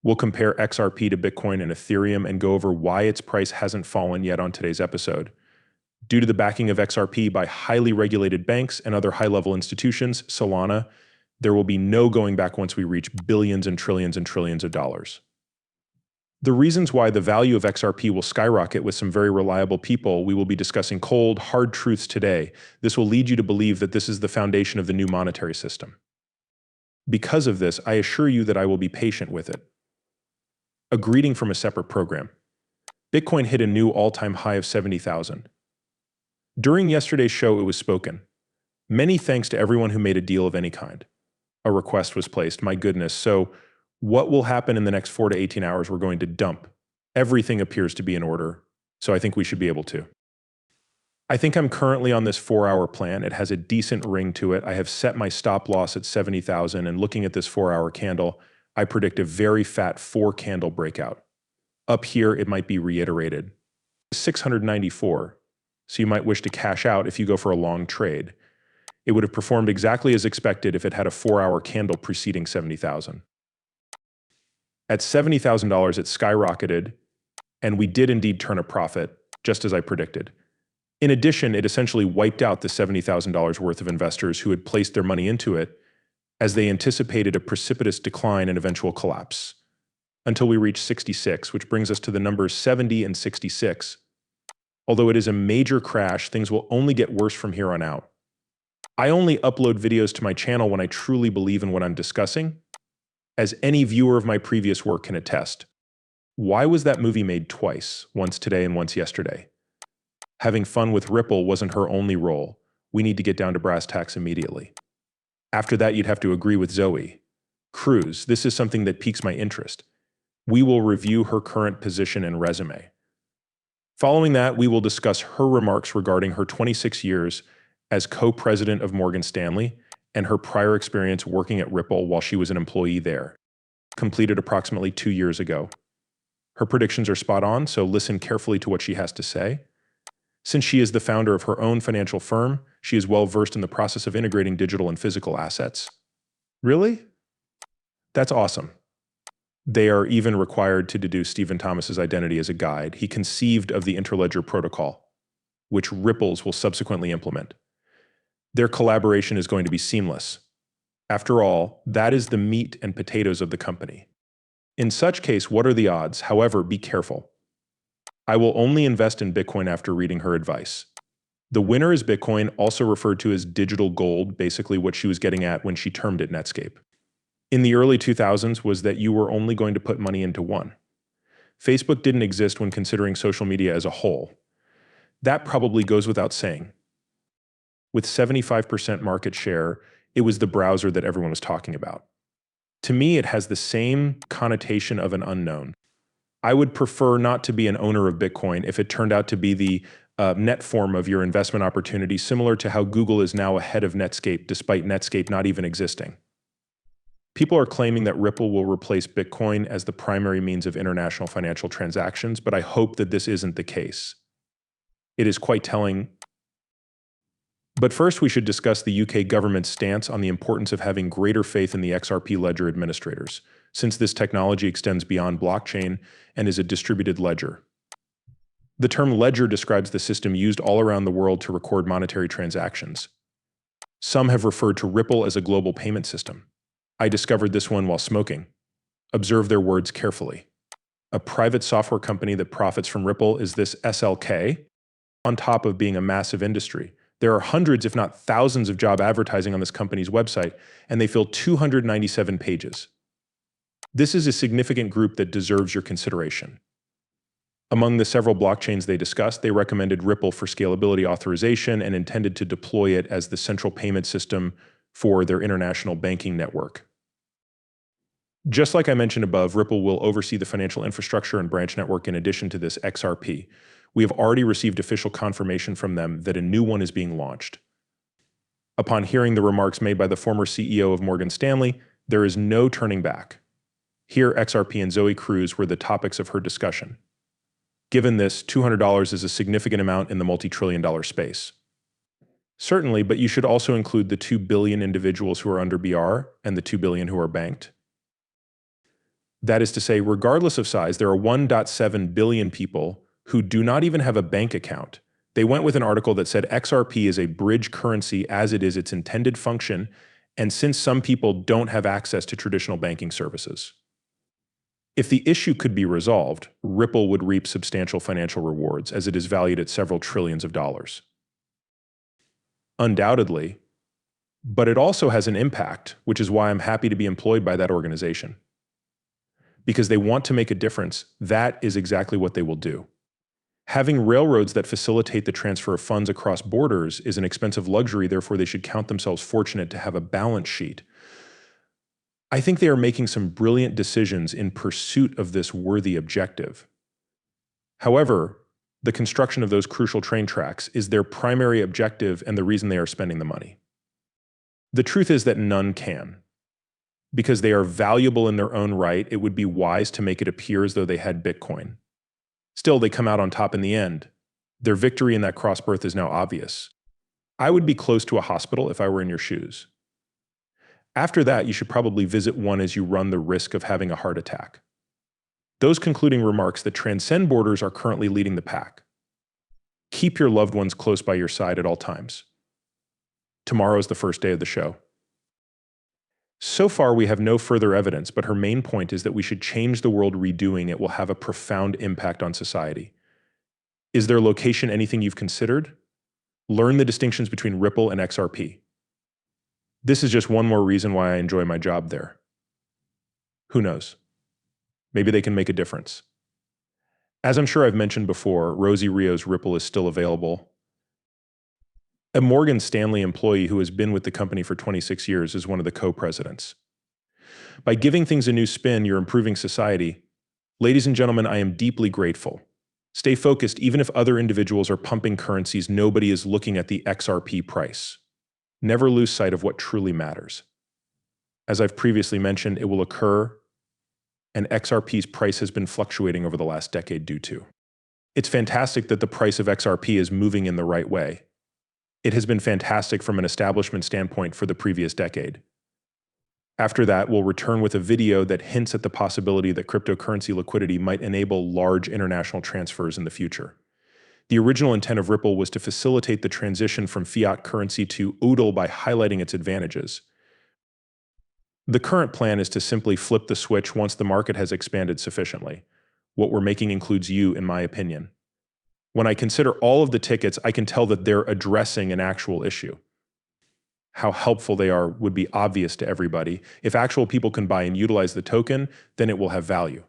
We'll compare XRP to Bitcoin and Ethereum and go over why its price hasn't fallen yet on today's episode. Due to the backing of XRP by highly regulated banks and other high-level institutions, Solana, there will be no going back once we reach billions and trillions of dollars. The reasons why the value of XRP will skyrocket with some very reliable people, we will be discussing cold, hard truths today. This will lead you to believe that this is the foundation of the new monetary system. Because of this, I assure you that I will be patient with it. A greeting from a separate program. Bitcoin hit a new all-time high of 70,000. During yesterday's show, it was spoken. Many thanks to everyone who made a deal of any kind. A request was placed, my goodness. So what will happen in the next 4 to 18 hours? We're going to dump. Everything appears to be in order, so I think we should be able to. I think I'm currently on this 4-hour plan. It has a decent ring to it. I have set my stop loss at 70,000, and looking at this 4-hour candle, I predict a very fat 4-candle breakout. Up here, it might be reiterated. 694, so you might wish to cash out if you go for a long trade. It would have performed exactly as expected if it had a 4-hour candle preceding 70,000. At $70,000, it skyrocketed, and we did indeed turn a profit, just as I predicted. In addition, it essentially wiped out the $70,000 worth of investors who had placed their money into it, as they anticipated a precipitous decline and eventual collapse, until we reached 66, which brings us to the numbers 70 and 66. Although it is a major crash, things will only get worse from here on out. I only upload videos to my channel when I truly believe in what I'm discussing, as any viewer of my previous work can attest. Why was that movie made twice, once today and once yesterday? Having fun with Ripple wasn't her only role. We need to get down to brass tacks immediately. After that, you'd have to agree with Zoe. Cruz, this is something that piques my interest. We will review her current position and resume. Following that, we will discuss her remarks regarding her 26 years as co-president of Morgan Stanley and her prior experience working at Ripple while she was an employee there, completed approximately 2 years ago. Her predictions are spot on, so listen carefully to what she has to say. Since she is the founder of her own financial firm, she is well versed in the process of integrating digital and physical assets. Really? That's awesome. They are even required to deduce Stephen Thomas's identity as a guide. He conceived of the Interledger protocol, which Ripples will subsequently implement. Their collaboration is going to be seamless. After all, that is the meat and potatoes of the company. In such case, what are the odds? However, be careful. I will only invest in Bitcoin after reading her advice. The winner is Bitcoin, also referred to as digital gold, basically what she was getting at when she termed it Netscape. In the early 2000s was that you were only going to put money into one. Facebook didn't exist when considering social media as a whole. That probably goes without saying. With 75% market share, it was the browser that everyone was talking about. To me, it has the same connotation of an unknown. I would prefer not to be an owner of Bitcoin if it turned out to be the net form of your investment opportunity, similar to how Google is now ahead of Netscape, despite Netscape not even existing. People are claiming that Ripple will replace Bitcoin as the primary means of international financial transactions, but I hope that this isn't the case. It is quite telling. But first, we should discuss the UK government's stance on the importance of having greater faith in the XRP ledger administrators, since this technology extends beyond blockchain and is a distributed ledger. The term ledger describes the system used all around the world to record monetary transactions. Some have referred to Ripple as a global payment system. I discovered this one while smoking. Observe their words carefully. A private software company that profits from Ripple is this SLK, on top of being a massive industry. There are hundreds, if not thousands, of job advertising on this company's website, and they fill 297 pages. This is a significant group that deserves your consideration. Among the several blockchains they discussed, they recommended Ripple for scalability authorization and intended to deploy it as the central payment system for their international banking network. Just like I mentioned above, Ripple will oversee the financial infrastructure and branch network in addition to this XRP. We have already received official confirmation from them that a new one is being launched. Upon hearing the remarks made by the former CEO of Morgan Stanley, there is no turning back. Here, XRP and Zoe Cruz were the topics of her discussion. Given this, $200 is a significant amount in the multi-trillion-dollar space. Certainly, but you should also include the 2 billion individuals who are under BR and the 2 billion who are banked. That is to say, regardless of size, there are 1.7 billion people who do not even have a bank account. They went with an article that said XRP is a bridge currency as it is its intended function, and since some people don't have access to traditional banking services. If the issue could be resolved, Ripple would reap substantial financial rewards, as it is valued at several trillions of dollars. Undoubtedly, but it also has an impact, which is why I'm happy to be employed by that organization. Because they want to make a difference, that is exactly what they will do. Having railroads that facilitate the transfer of funds across borders is an expensive luxury, therefore they should count themselves fortunate to have a balance sheet. I think they are making some brilliant decisions in pursuit of this worthy objective. However, the construction of those crucial train tracks is their primary objective and the reason they are spending the money. The truth is that none can. Because they are valuable in their own right, it would be wise to make it appear as though they had Bitcoin. Still, they come out on top in the end. Their victory in that cross-birth is now obvious. I would be close to a hospital if I were in your shoes. After that, you should probably visit one as you run the risk of having a heart attack. Those concluding remarks that transcend borders are currently leading the pack. Keep your loved ones close by your side at all times. Tomorrow is the first day of the show. So far, we have no further evidence, but her main point is that we should change the world. Redoing it will have a profound impact on society. Is their location anything you've considered? Learn the distinctions between Ripple and XRP. This is just one more reason why I enjoy my job there. Who knows? Maybe they can make a difference. As I'm sure I've mentioned before, Rosie Rio's Ripple is still available. A Morgan Stanley employee who has been with the company for 26 years is one of the co-presidents. By giving things a new spin, you're improving society. Ladies and gentlemen, I am deeply grateful. Stay focused. Even if other individuals are pumping currencies, nobody is looking at the XRP price. Never lose sight of what truly matters. As I've previously mentioned, it will occur, and XRP's price has been fluctuating over the last decade due to. It's fantastic that the price of XRP is moving in the right way. It has been fantastic from an establishment standpoint for the previous decade. After that, we'll return with a video that hints at the possibility that cryptocurrency liquidity might enable large international transfers in the future. The original intent of Ripple was to facilitate the transition from fiat currency to UDL by highlighting its advantages. The current plan is to simply flip the switch once the market has expanded sufficiently. What we're making includes you, in my opinion. When I consider all of the tickets, I can tell that they're addressing an actual issue. How helpful they are would be obvious to everybody. If actual people can buy and utilize the token, then it will have value.